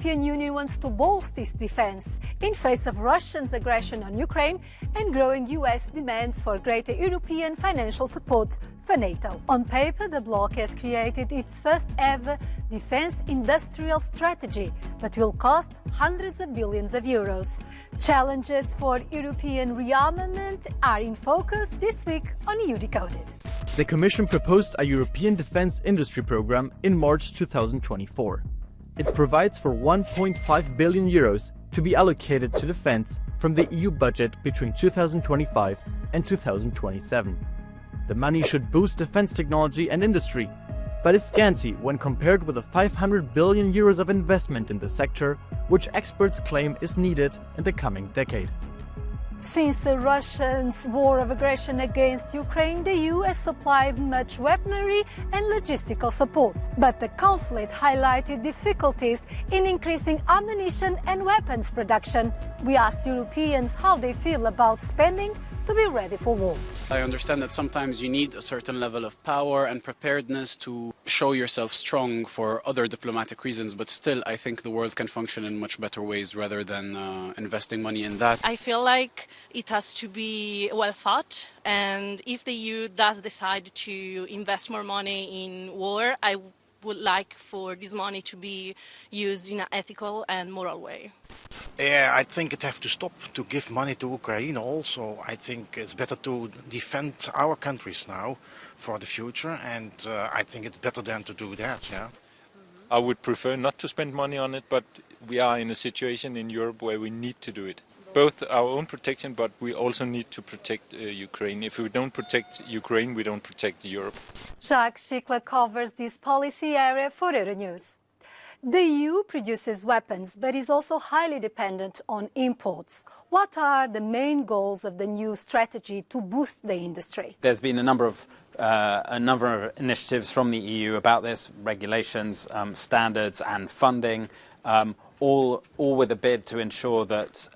European Union wants to bolster its defense in face of Russia's aggression on Ukraine and growing US demands for greater European financial support for NATO. On paper, the bloc has created its first ever defense industrial strategy, but will cost hundreds of billions of euros. Challenges for European rearmament are in focus this week on eu-decoded. The Commission proposed a European defense industry program in March 2024. It provides for 1.5 billion euros to be allocated to defense from the EU budget between 2025 and 2027. The money should boost defense technology and industry, but is scanty when compared with the 500 billion euros of investment in the sector, which experts claim is needed in the coming decade. Since Russia's war of aggression against Ukraine, the EU has supplied much weaponry and logistical support. But the conflict highlighted difficulties in increasing ammunition and weapons production. We asked Europeans how they feel about spending to be ready for war. I understand that sometimes you need a certain level of power and preparedness to show yourself strong for other diplomatic reasons, but still I think the world can function in much better ways rather than investing money in that. I feel like it has to be well thought, and if the EU does decide to invest more money in war, I would like for this money to be used in an ethical and moral way. Yeah, I think it have to stop to give money to Ukraine also. I think it's better to defend our countries now for the future, and I think it's better than to do that, yeah. I would prefer not to spend money on it, but we are in a situation in Europe where we need to do it. Both our own protection, but we also need to protect Ukraine. If we don't protect Ukraine, we don't protect Europe. Jacques Schickler covers this policy area for Euronews. The EU produces weapons, but is also highly dependent on imports. What are the main goals of the new strategy to boost the industry? There's been a number of initiatives from the EU about this, regulations, standards and funding, all with a bid to ensure that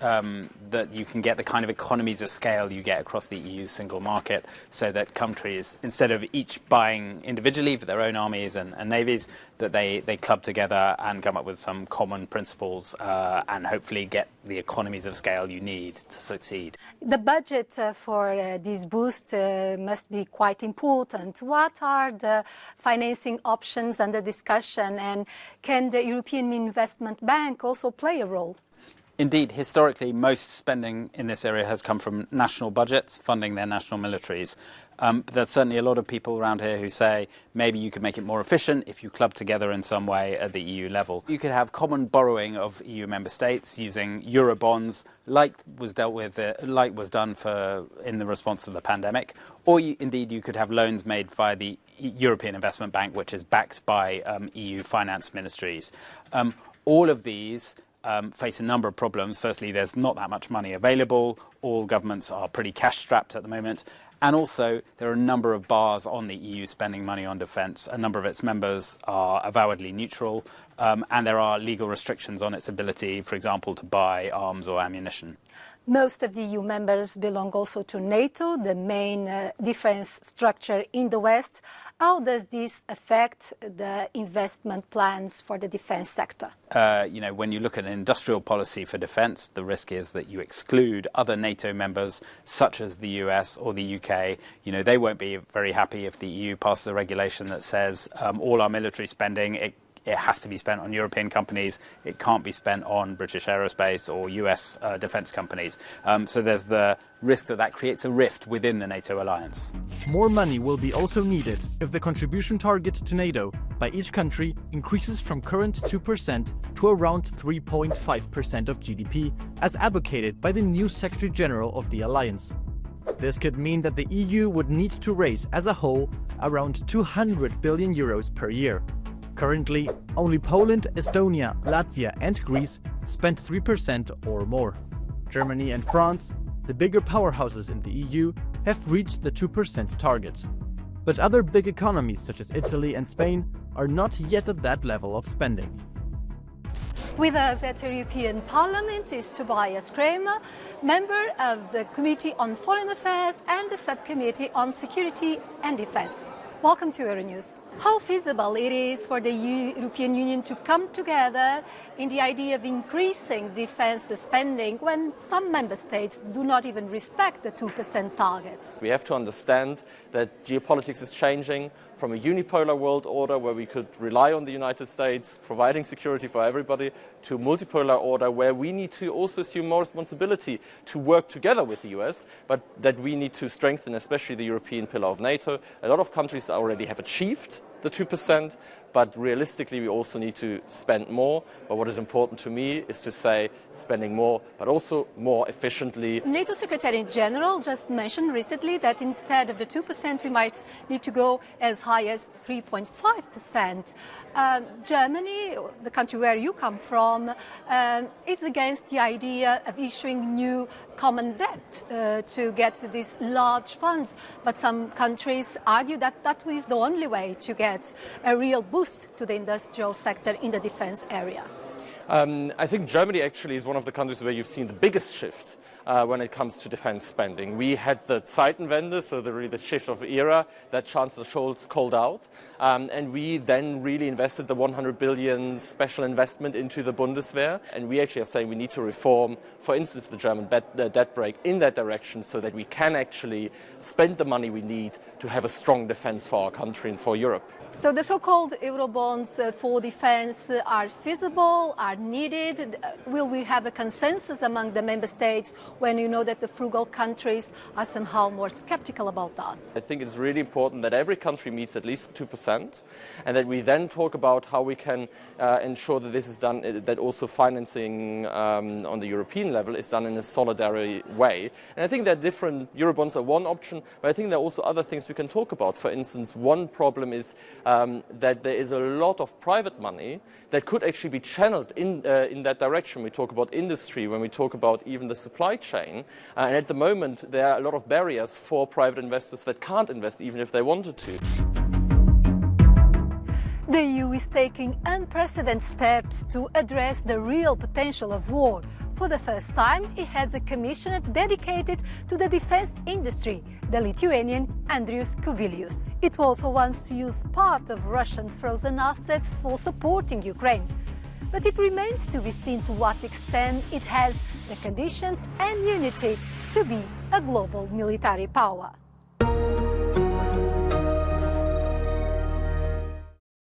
that you can get the kind of economies of scale you get across the EU single market, so that countries, instead of each buying individually for their own armies and navies, that they club together and come up with some common principles and hopefully get the economies of scale you need to succeed. The budget for this boost must be quite important. What are the financing options under discussion, and can the European Investment Bank also play a role? Indeed, historically, most spending in this area has come from national budgets funding their national militaries. But there's certainly a lot of people around here who say maybe you could make it more efficient if you club together in some way at the EU level. You could have common borrowing of EU member states using Eurobonds, like was done in the response to the pandemic, or indeed you could have loans made via the European Investment Bank, which is backed by EU finance ministries. All of these face a number of problems. Firstly, there's not that much money available. All governments are pretty cash-strapped at the moment. And also, there are a number of bars on the EU spending money on defence. A number of its members are avowedly neutral, and there are legal restrictions on its ability, for example, to buy arms or ammunition. Most of the EU members belong also to NATO, the main defense structure in the West. How does this affect the investment plans for the defense sector? When you look at an industrial policy for defense, the risk is that you exclude other NATO members, such as the US or the UK. They won't be very happy if the EU passes a regulation that says all our military spending, it has to be spent on European companies. It can't be spent on British aerospace or US defence companies. So there's the risk that creates a rift within the NATO alliance. More money will be also needed if the contribution target to NATO by each country increases from current 2% to around 3.5% of GDP, as advocated by the new Secretary General of the alliance. This could mean that the EU would need to raise as a whole around 200 billion euros per year. Currently, only Poland, Estonia, Latvia and Greece spend 3% or more. Germany and France, the bigger powerhouses in the EU, have reached the 2% target. But other big economies such as Italy and Spain are not yet at that level of spending. With us at the European Parliament is Tobias Kramer, member of the Committee on Foreign Affairs and the Subcommittee on Security and Defence. Welcome to Euronews. How feasible it is for the European Union to come together in the idea of increasing defence spending when some member states do not even respect the 2% target? We have to understand that geopolitics is changing from a unipolar world order where we could rely on the United States providing security for everybody to a multipolar order where we need to also assume more responsibility to work together with the US, but that we need to strengthen especially the European pillar of NATO. A lot of countries already have achieved the 2%, but realistically we also need to spend more. But what is important to me is to say spending more, but also more efficiently. NATO Secretary General just mentioned recently that instead of the 2% we might need to go as high as 3.5%. Germany, the country where you come from, is against the idea of issuing new common debt to get these large funds. But some countries argue that that is the only way to get a real boost to the industrial sector in the defense area. I think Germany actually is one of the countries where you've seen the biggest shift when it comes to defense spending. We had the Zeitenwende, so the shift of era that Chancellor Scholz called out, and we then really invested the 100 billion special investment into the Bundeswehr, and we actually are saying we need to reform, for instance, the German debt brake in that direction so that we can actually spend the money we need to have a strong defense for our country and for Europe. So the so-called Eurobonds for defense are feasible, are needed. Will we have a consensus among the member states when you know that the frugal countries are somehow more skeptical about that? I think it's really important that every country meets at least 2% and that we then talk about how we can ensure that this is done, that also financing on the European level is done in a solidary way. And I think that different Eurobonds are one option, but I think there are also other things we can talk about. For instance, one problem is that there is a lot of private money that could actually be channeled in that direction. We talk about industry, when we talk about even the supply chain. And at the moment, there are a lot of barriers for private investors that can't invest even if they wanted to. The EU is taking unprecedented steps to address the real potential of war. For the first time, it has a commissioner dedicated to the defense industry, the Lithuanian Andrius Kubilius. It also wants to use part of Russia's frozen assets for supporting Ukraine. But it remains to be seen to what extent it has the conditions and unity to be a global military power.